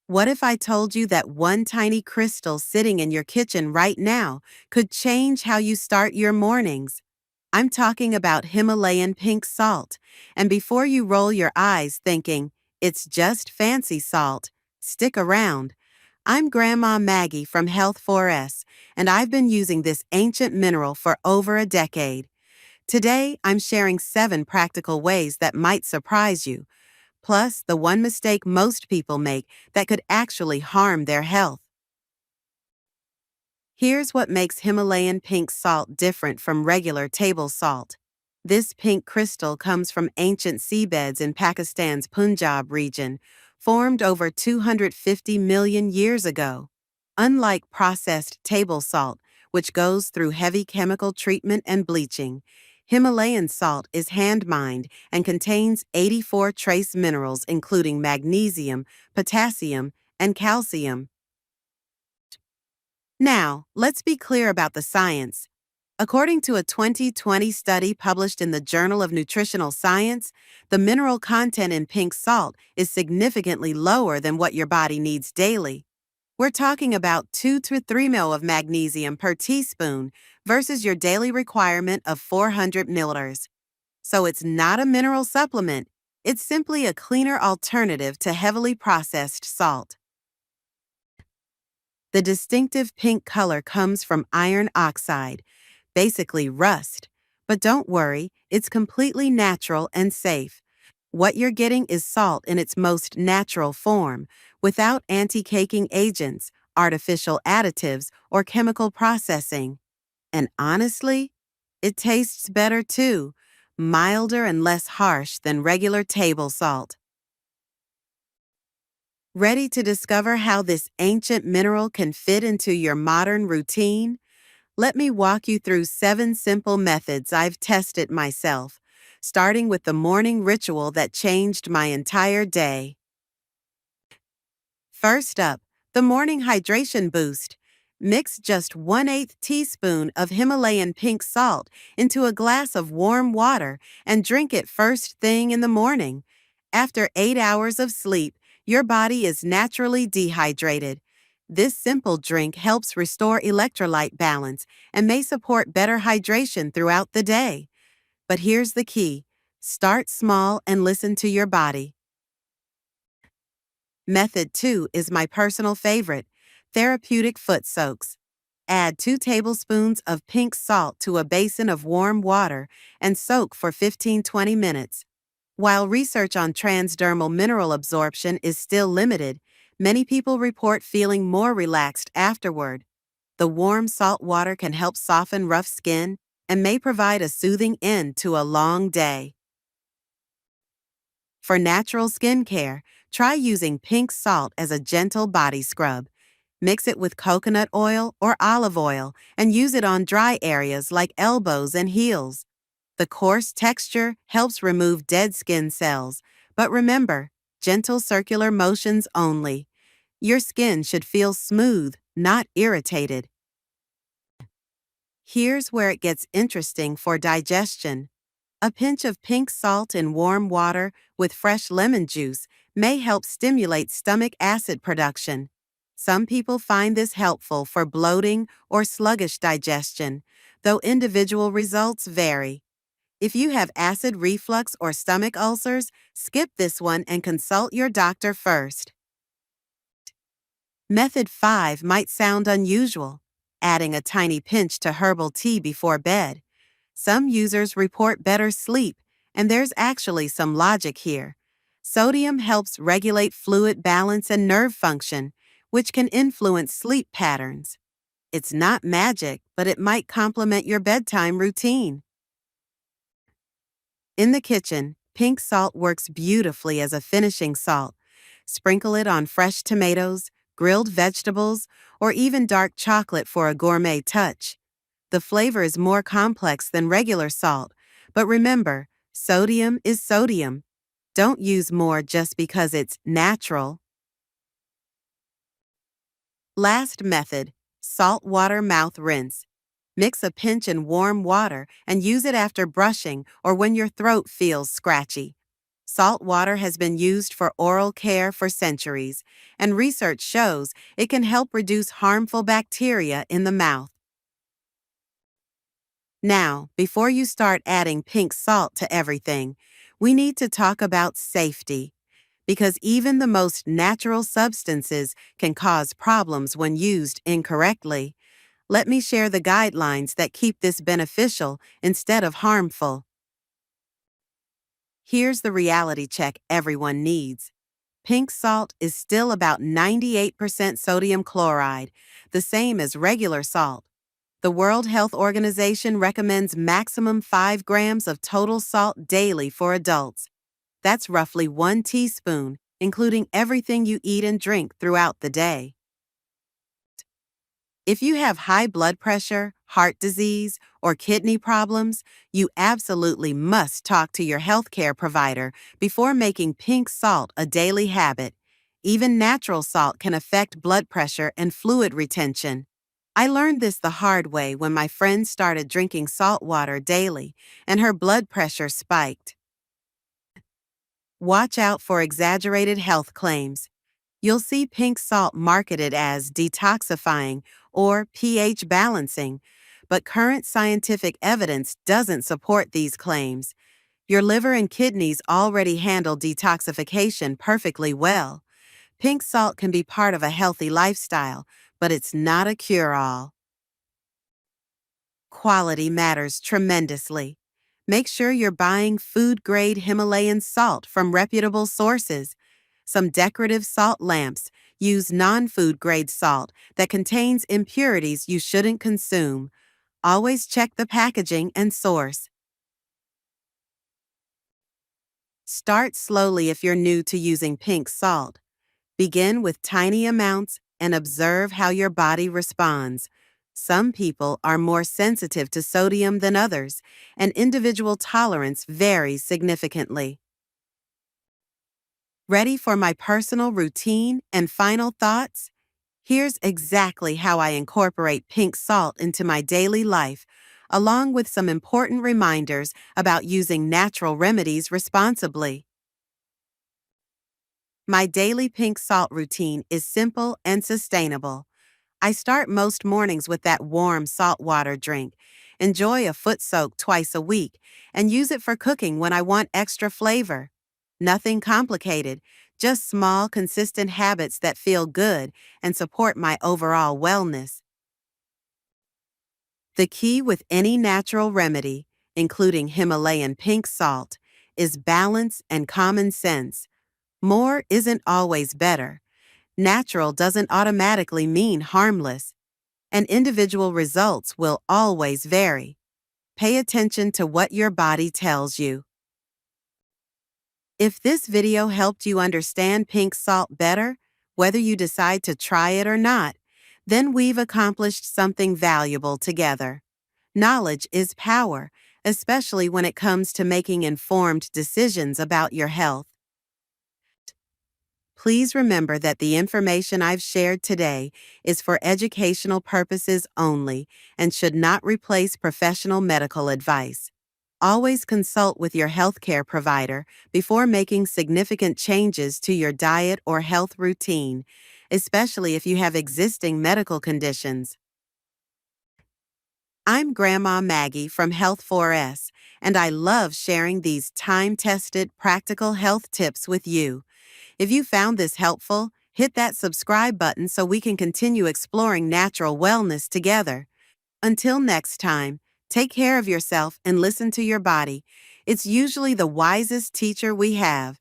What if I told you that one tiny crystal sitting in your kitchen right now could change how you start your mornings? I'm talking about Himalayan pink salt. And before you roll your eyes thinking, it's just fancy salt, stick around. I'm Grandma Maggie from Health 4S, and I've been using this ancient mineral for over a decade. Today, I'm sharing 7 practical ways that might surprise you, plus the one mistake most people make that could actually harm their health. Here's what makes Himalayan pink salt different from regular table salt. This pink crystal comes from ancient seabeds in Pakistan's Punjab region, formed over 250 million years ago. Unlike processed table salt, which goes through heavy chemical treatment and bleaching, Himalayan salt is hand-mined and contains 84 trace minerals including magnesium, potassium, and calcium. Now, let's be clear about the science. According to a 2020 study published in the Journal of Nutritional Science, the mineral content in pink salt is significantly lower than what your body needs daily. We're talking about 2 to 3 ml of magnesium per teaspoon versus your daily requirement of 400 milliliters. So it's not a mineral supplement, it's simply a cleaner alternative to heavily processed salt. The distinctive pink color comes from iron oxide, basically rust. But don't worry, it's completely natural and safe. What you're getting is salt in its most natural form, without anti-caking agents, artificial additives, or chemical processing. And honestly, it tastes better too, milder and less harsh than regular table salt. Ready to discover how this ancient mineral can fit into your modern routine? Let me walk you through 7 simple methods I've tested myself, starting with the morning ritual that changed my entire day. First up, the morning hydration boost. Mix just 1/8 teaspoon of Himalayan pink salt into a glass of warm water and drink it first thing in the morning. After 8 hours of sleep, your body is naturally dehydrated. This simple drink helps restore electrolyte balance and may support better hydration throughout the day. But here's the key. Start small and listen to your body. Method 2 is my personal favorite, therapeutic foot soaks. Add 2 tablespoons of pink salt to a basin of warm water and soak for 15-20 minutes. While research on transdermal mineral absorption is still limited, many people report feeling more relaxed afterward. The warm salt water can help soften rough skin and may provide a soothing end to a long day. For natural skincare, try using pink salt as a gentle body scrub. Mix it with coconut oil or olive oil and use it on dry areas like elbows and heels. The coarse texture helps remove dead skin cells, but remember, gentle circular motions only. Your skin should feel smooth, not irritated. Here's where it gets interesting for digestion. A pinch of pink salt in warm water with fresh lemon juice may help stimulate stomach acid production. Some people find this helpful for bloating or sluggish digestion, though individual results vary. If you have acid reflux or stomach ulcers, skip this one and consult your doctor first. Method 5 might sound unusual, adding a tiny pinch to herbal tea before bed. Some users report better sleep, and there's actually some logic here. Sodium helps regulate fluid balance and nerve function, which can influence sleep patterns. It's not magic, but it might complement your bedtime routine. In the kitchen, pink salt works beautifully as a finishing salt. Sprinkle it on fresh tomatoes, grilled vegetables, or even dark chocolate for a gourmet touch. The flavor is more complex than regular salt, but remember, sodium is sodium. Don't use more just because it's natural. Last method, saltwater mouth rinse. Mix a pinch in warm water and use it after brushing or when your throat feels scratchy. Salt water has been used for oral care for centuries, and research shows it can help reduce harmful bacteria in the mouth. Now, before you start adding pink salt to everything, we need to talk about safety, because even the most natural substances can cause problems when used incorrectly. Let me share the guidelines that keep this beneficial instead of harmful. Here's the reality check everyone needs. Pink salt is still about 98% sodium chloride, the same as regular salt. The World Health Organization recommends maximum 5 grams of total salt daily for adults. That's roughly 1 teaspoon, including everything you eat and drink throughout the day. If you have high blood pressure, heart disease, or kidney problems, you absolutely must talk to your healthcare provider before making pink salt a daily habit. Even natural salt can affect blood pressure and fluid retention. I learned this the hard way when my friend started drinking salt water daily, and her blood pressure spiked. Watch out for exaggerated health claims. You'll see pink salt marketed as detoxifying or pH balancing, but current scientific evidence doesn't support these claims. Your liver and kidneys already handle detoxification perfectly well. Pink salt can be part of a healthy lifestyle, but it's not a cure-all. Quality matters tremendously. Make sure you're buying food-grade Himalayan salt from reputable sources. Some decorative salt lamps use non-food grade salt that contains impurities you shouldn't consume. Always check the packaging and source. Start slowly if you're new to using pink salt. Begin with tiny amounts and observe how your body responds. Some people are more sensitive to sodium than others, and individual tolerance varies significantly. Ready for my personal routine and final thoughts? Here's exactly how I incorporate pink salt into my daily life, along with some important reminders about using natural remedies responsibly. My daily pink salt routine is simple and sustainable. I start most mornings with that warm salt water drink, enjoy a foot soak twice a week, and use it for cooking when I want extra flavor. Nothing complicated, just small, consistent habits that feel good and support my overall wellness. The key with any natural remedy, including Himalayan pink salt, is balance and common sense. More isn't always better. Natural doesn't automatically mean harmless, and individual results will always vary. Pay attention to what your body tells you. If this video helped you understand pink salt better, whether you decide to try it or not, then we've accomplished something valuable together. Knowledge is power, especially when it comes to making informed decisions about your health. Please remember that the information I've shared today is for educational purposes only and should not replace professional medical advice. Always consult with your healthcare provider before making significant changes to your diet or health routine, especially if you have existing medical conditions. I'm Grandma Maggie from Health 4S, and I love sharing these time-tested, practical health tips with you. If you found this helpful, hit that subscribe button so we can continue exploring natural wellness together. Until next time, take care of yourself and listen to your body. It's usually the wisest teacher we have.